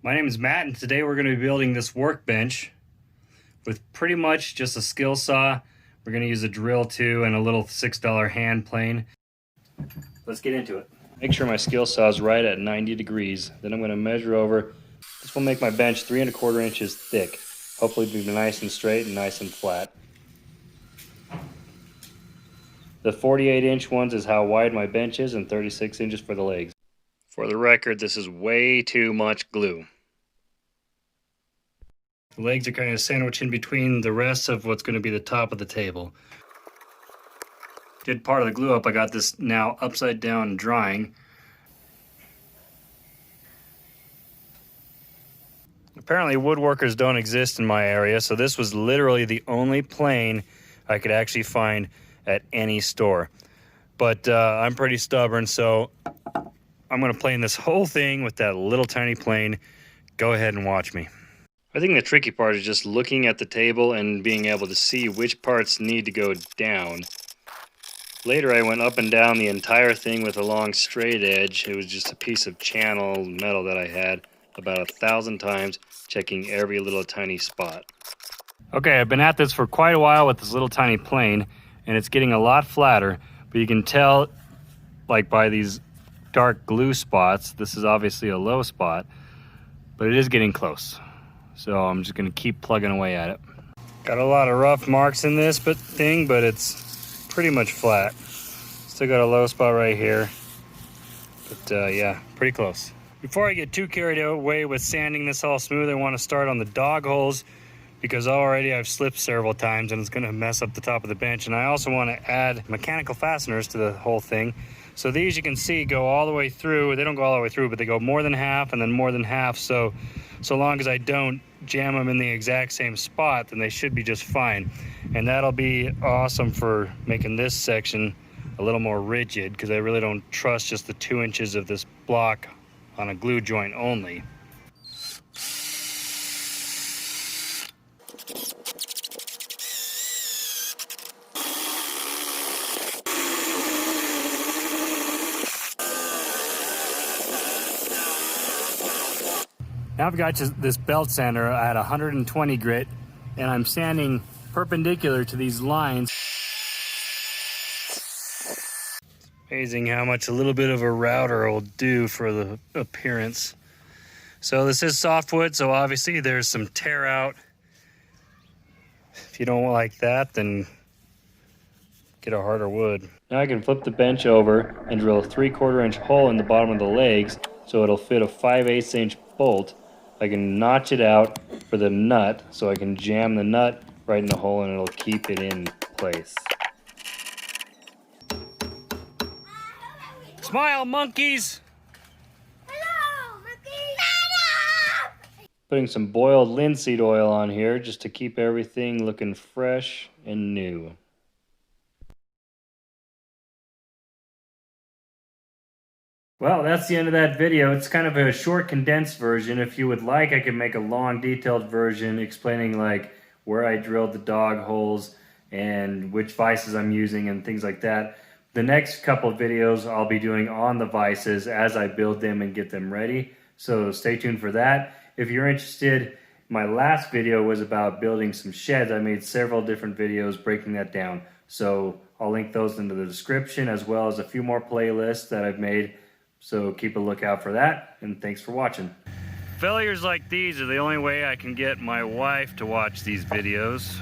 My name is Matt, and today we're going to be building this workbench with pretty much just a skill saw. We're going to use a drill too and a little $6 hand plane. Let's get into it. Make sure my skill saw is right at 90 degrees. Then I'm going to measure over. This will make my bench 3 1/4 inches thick. Hopefully it'll be nice and straight and nice and flat. The 48-inch ones is how wide my bench is and 36 inches for the legs. For the record, this is way too much glue. The legs are kind of sandwiched in between the rest of what's going to be the top of the table. Did part of the glue up. I got this now upside down drying. Apparently woodworkers don't exist in my area, so this was literally the only plane I could actually find at any store. But I'm pretty stubborn, so I'm going to plane this whole thing with that little tiny plane. Go ahead and watch me. I think the tricky part is just looking at the table and being able to see which parts need to go down. Later I went up and down the entire thing with a long straight edge. It was just a piece of channel metal that I had about 1,000 times, checking every little tiny spot. Okay, I've been at this for quite a while with this little tiny plane, and it's getting a lot flatter, but you can tell like by these dark glue spots, this is obviously a low spot, but it is getting close. So I'm just going to keep plugging away at it. Got a lot of rough marks in this thing, but it's pretty much flat. Still got a low spot right here, but yeah, pretty close. Before I get too carried away with sanding this all smooth, I want to start on the dog holes, because already I've slipped several times and it's going to mess up the top of the bench. And I also want to add mechanical fasteners to the whole thing. So these, you can see, go all the way through. They don't go all the way through, but they go more than half and then more than half. So long as I don't jam them in the exact same spot, then they should be just fine. And that'll be awesome for making this section a little more rigid, because I really don't trust just the 2 inches of this block on a glue joint only. Now I've got this belt sander at 120 grit, and I'm sanding perpendicular to these lines. It's amazing how much a little bit of a router will do for the appearance. So this is softwood, so obviously there's some tear out. If you don't like that, then get a harder wood. Now I can flip the bench over and drill a 3/4 inch hole in the bottom of the legs so it'll fit a 5/8 inch bolt. I can notch it out for the nut, so I can jam the nut right in the hole and it'll keep it in place. Smile, monkeys! Hello, monkeys! Putting some boiled linseed oil on here just to keep everything looking fresh and new. Well, that's the end of that video. It's kind of a short, condensed version. If you would like, I could make a long, detailed version explaining like where I drilled the dog holes and which vices I'm using and things like that. The next couple of videos I'll be doing on the vices as I build them and get them ready. So stay tuned for that. If you're interested, my last video was about building some sheds. I made several different videos breaking that down. So I'll link those into the description, as well as a few more playlists that I've made. So keep a lookout for that, and thanks for watching. Failures like these are the only way I can get my wife to watch these videos.